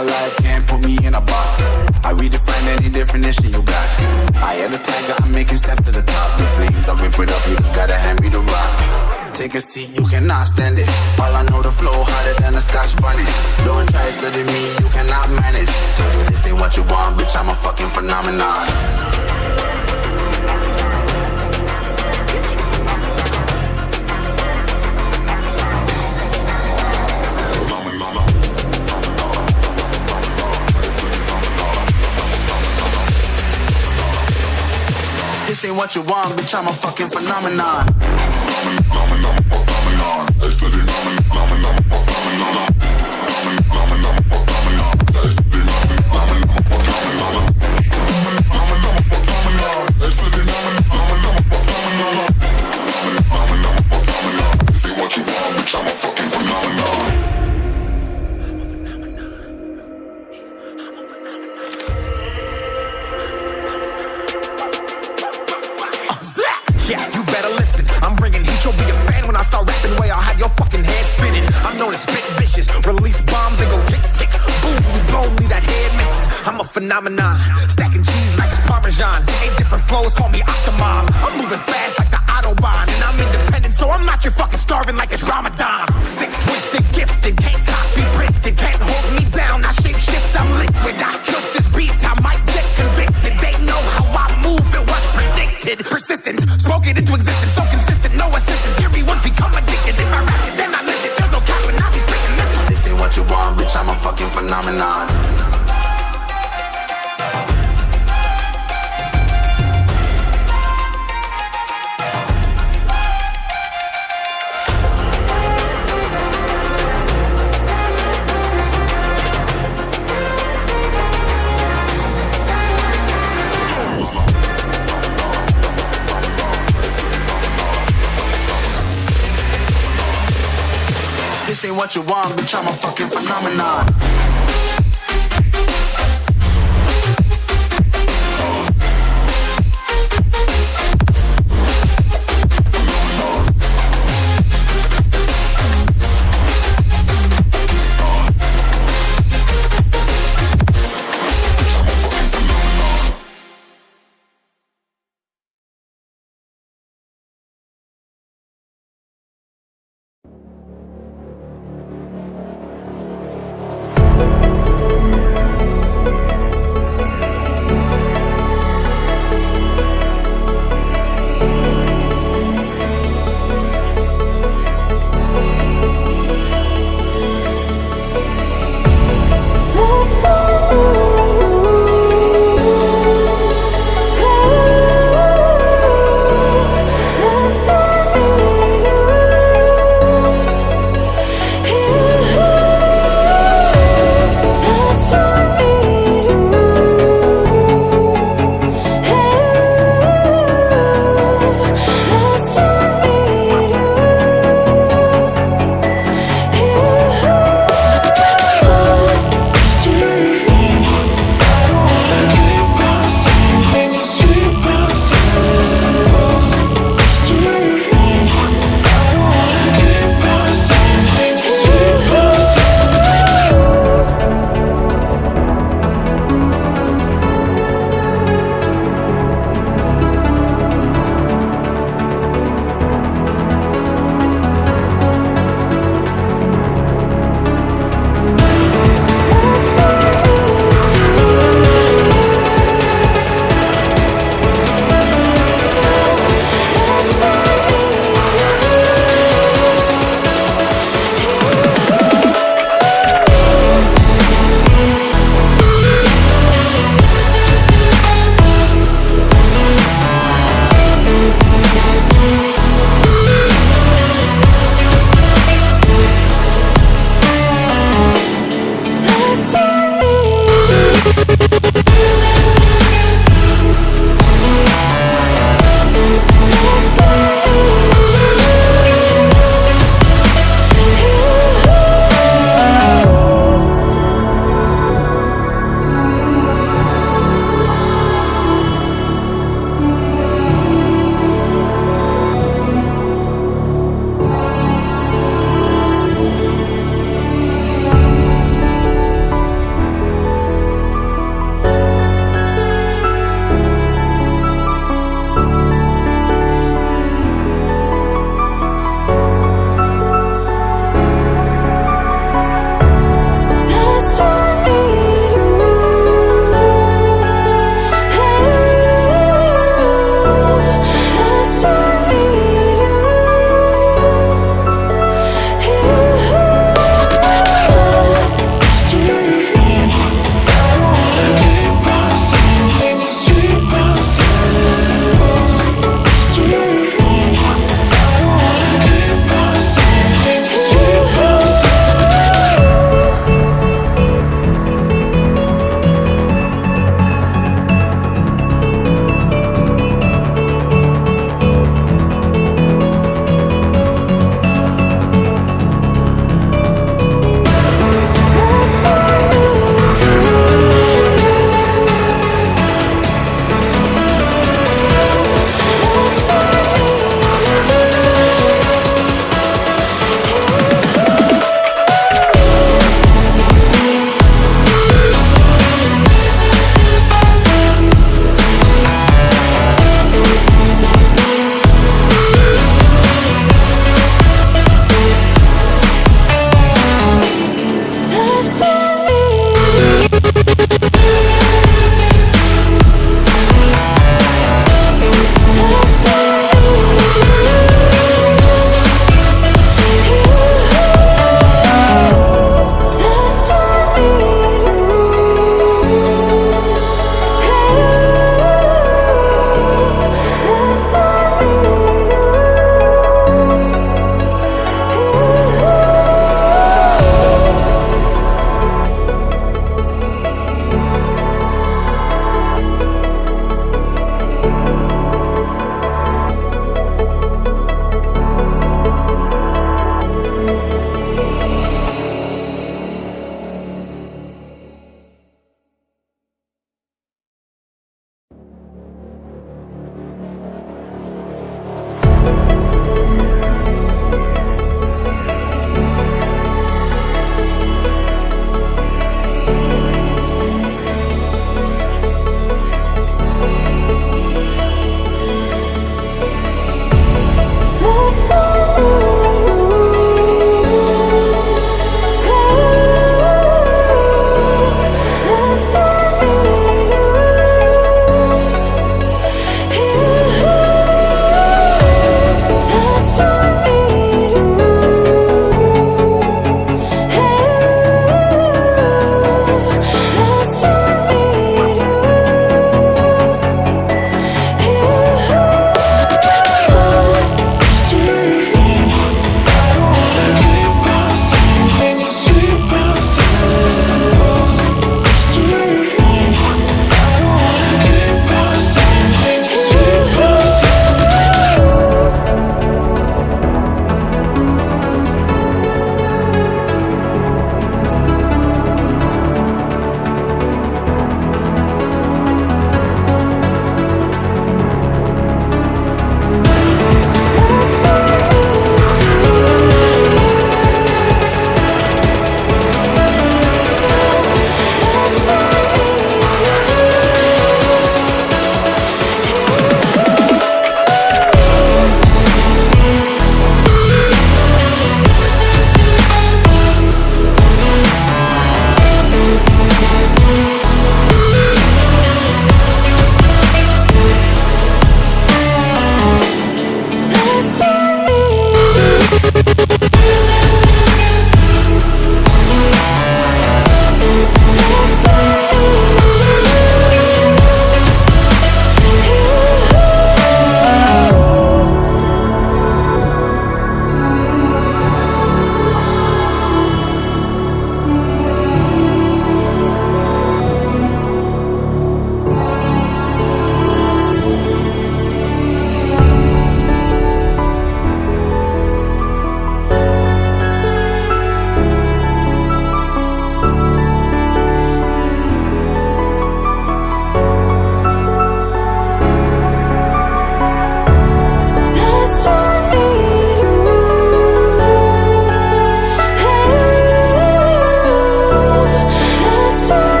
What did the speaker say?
my life, can't put me in a box. I redefine any definition you got. I am the tiger, I'm making steps to the top. The flames, I whip it up, you just gotta hand me the rock. Take a seat, you cannot stand it. All I know, the flow harder than a Scotch bunny. Don't try to study me, you cannot manage. This ain't what you want, bitch, I'm a fucking phenomenon. This ain't what you want, bitch, I'm a fucking phenomenon. Yeah, you better listen. I'm bringing heat, you'll be a fan when I start rapping. Way I'll have your fucking head spinning. I'm known as spit vicious, release bombs and go tick tick. Boom, you blow me that head missing. I'm a phenomenon, stacking cheese like it's Parmesan. 8 different flows, call me Octomom. I'm moving fast like the Autobahn, and I'm independent, so I'm not your fucking starving like it's Ramadan. Sick, twisted, gifted, can't copy, printed, can't hold me down. I shape shift, I'm liquid. I killed this beat, I might get convicted. They know how I move, it was predicted. Persistent, spoke it into existence, so consistent, no assistance. Hear me once, become addicted. If I rap it, then I live it. There's no cap, and I'll be freaking this. This ain't what you want, bitch, I'm a fucking phenomenon. This ain't what you want, bitch, I'm a fucking phenomenon.